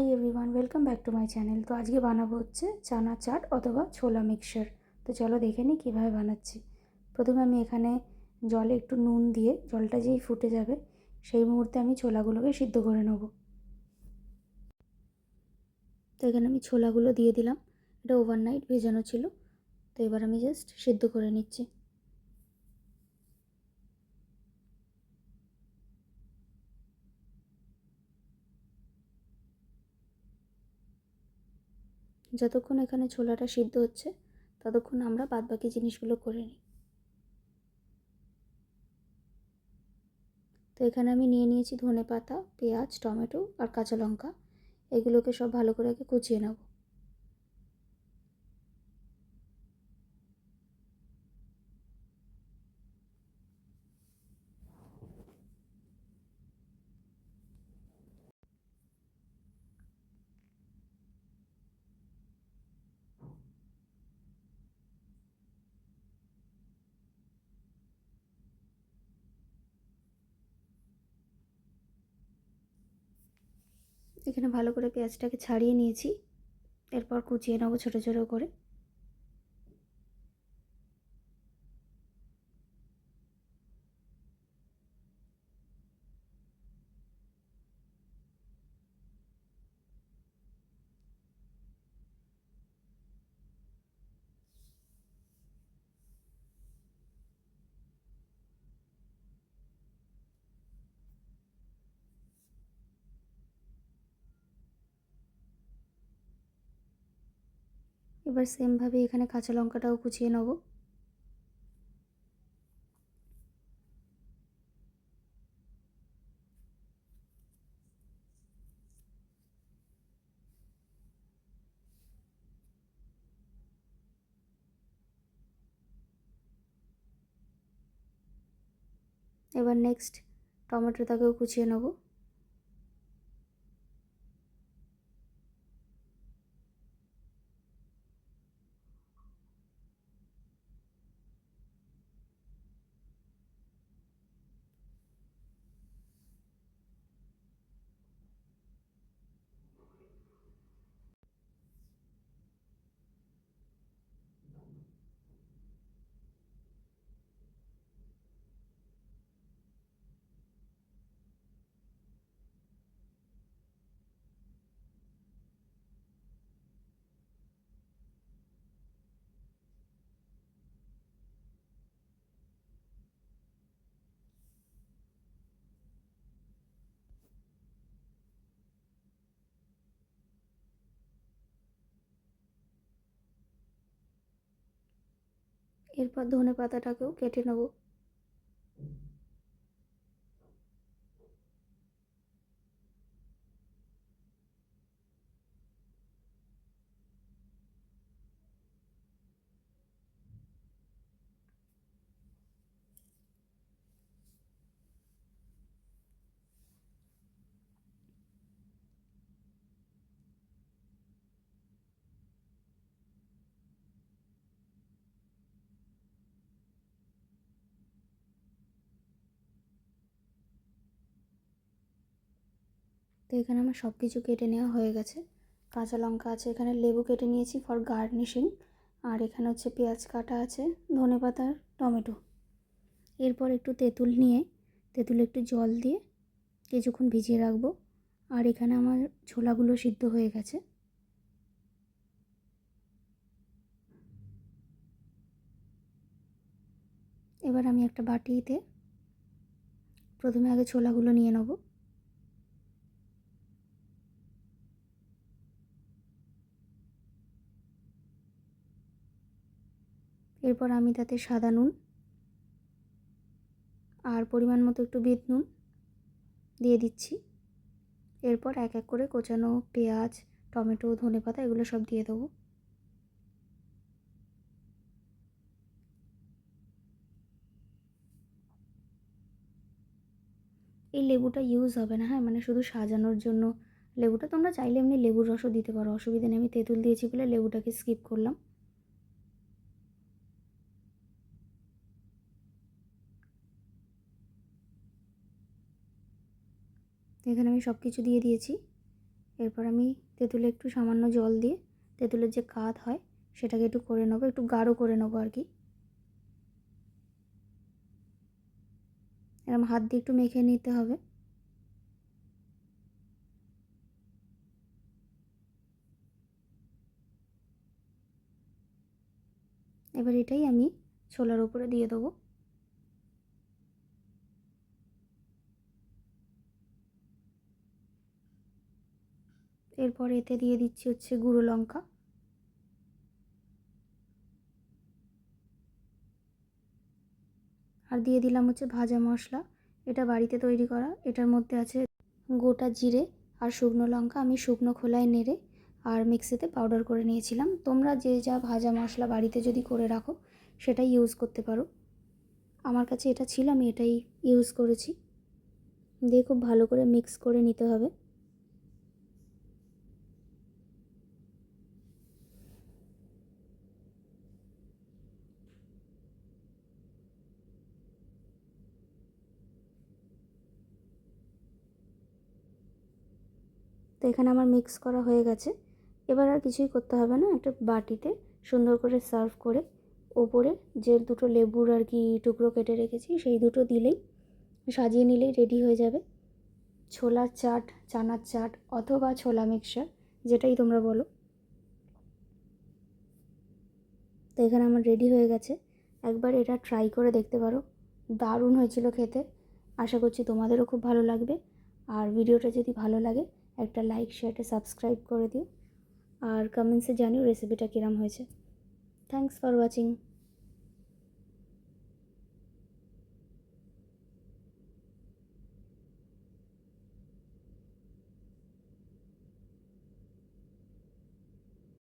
Hi everyone, welcome back to my channel. তো আজকে বানাবো হচ্ছে চানা চাট অথবা ছোলা মিক্সচার। তো চলো দেখে নিই কীভাবে বানাচ্ছি। প্রথমে আমি এখানে জলে একটু নুন দিয়ে জলটা যেই ফুটে যাবে সেই মুহূর্তে আমি ছোলাগুলোকে সিদ্ধ করে নেব। তো এখানে আমি ছোলাগুলো দিয়ে দিলাম, এটা ওভারনাইট ভেজানো ছিল। তো এবার আমি জাস্ট সিদ্ধ করে নিচ্ছি। যতক্ষণ এখানে ছোলাটা সিদ্ধ হচ্ছে ততক্ষণ আমরা বাদবাকি জিনিসগুলো করে নিই। তো এখানে আমি নিয়ে নিয়েছি ধনেপাতা, পেঁয়াজ, টমেটো আর কাঁচা লঙ্কা। এগুলোকে সব ভালো করে আগে কুচিয়ে নেব। এখানে ভালো করে পেঁয়াজটাকে ছাড়িয়ে নিয়েছি, এরপর কুচিয়ে নেবো ছোটো ছোটো করে। এবার সেমভাবে এখানে কাঁচা লঙ্কাটাও কুচিয়ে নেব। এবার নেক্সট টমেটোটাকেও কুচিয়ে নেব। এরপর ধনে পাতাটাকেও কেটে নেব। তো এখানে আমার সব কিছু কেটে নেওয়া হয়ে গেছে। কাঁচা লঙ্কা আছে, এখানে লেবু কেটে নিয়েছি ফর গার্নিশিং, আর এখানে হচ্ছে পেঁয়াজ কাটা আছে, ধনেপাতা, টমেটো। এরপর একটু তেঁতুল নিয়ে তেঁতুলে একটু জল দিয়ে কিছুক্ষণ ভিজিয়ে রাখবো। আর এখানে আমার ছোলাগুলো সিদ্ধ হয়ে গেছে। এবার আমি একটা বাটিতে প্রথমে আগে ছোলাগুলো নিয়ে নেব। এরপর আমি তাতে সাদা নুন আর পরিমাণ মতো একটু বিট নুন দিয়ে দিচ্ছি। এরপর এক এক করে কোচানো পেঁয়াজ, টমেটো, ধনেপাতা এগুলো সব দিয়ে দেবো। এই লেবুটা ইউজ হবে না, হ্যাঁ, মানে শুধু সাজানোর জন্য লেবুটা। তোমরা চাইলে এমনি লেবুর রসও দিতে পারো, অসুবিধা নেই। আমি তেঁতুল দিয়েছি বলে লেবুটাকে স্কিপ করলাম। এখানে আমি সব কিছু দিয়ে দিয়েছি। এরপর আমি তেঁতুলে একটু সামান্য জল দিয়ে তেঁতুলের যে কাত হয় সেটাকে একটু করে নেবো, একটু গাঢ় করে নেবো আর কি। এরকম হাত দিয়ে একটু মেখে নিতে হবে। এবার এটাই আমি ছোলার উপরে দিয়ে দেবো। এরপর এতে দিয়ে দিচ্ছি হচ্ছে গুঁড়ো লঙ্কা, আর দিয়ে দিলাম হচ্ছে ভাজা মশলা। এটা বাড়িতে তৈরি করা, এটার মধ্যে আছে গোটা জিরে আর শুকনো লঙ্কা। আমি শুকনো খোলায় নেড়ে আর মিক্সিতে পাউডার করে নিয়েছিলাম। তোমরা যে যা ভাজা মশলা বাড়িতে যদি করে রাখো সেটাই ইউজ করতে পারো। আমার কাছে এটা ছিল, আমি এটাই ইউজ করেছি। দিয়ে খুব ভালো করে মিক্স করে নিতে হবে। তো এখানে আমার মিক্স করা হয়ে গেছে। এবার আর কিছুই করতে হবে না, একটা বাটিতে সুন্দর করে সার্ভ করে ওপরে যে দুটো লেবুর আর কি টুকরো কেটে রেখেছি সেই দুটো দিলেই, সাজিয়ে নিলেই রেডি হয়ে যাবে ছোলার চাট, চানার চাট অথবা ছোলা মিক্সচার, যেটাই তোমরা বলো। তো এখানে আমার রেডি হয়ে গেছে। একবার এটা ট্রাই করে দেখতে পারো, দারুণ হয়েছিল খেতে। আশা করছি তোমাদেরও খুব ভালো লাগবে। আর ভিডিওটা যদি ভালো লাগে একটা লাইক, শেয়ারটা সাবস্ক্রাইব করে দিও, আর কমেন্টসে জানিও রেসিপিটা কীরকম হয়েছে। Thanks for watching.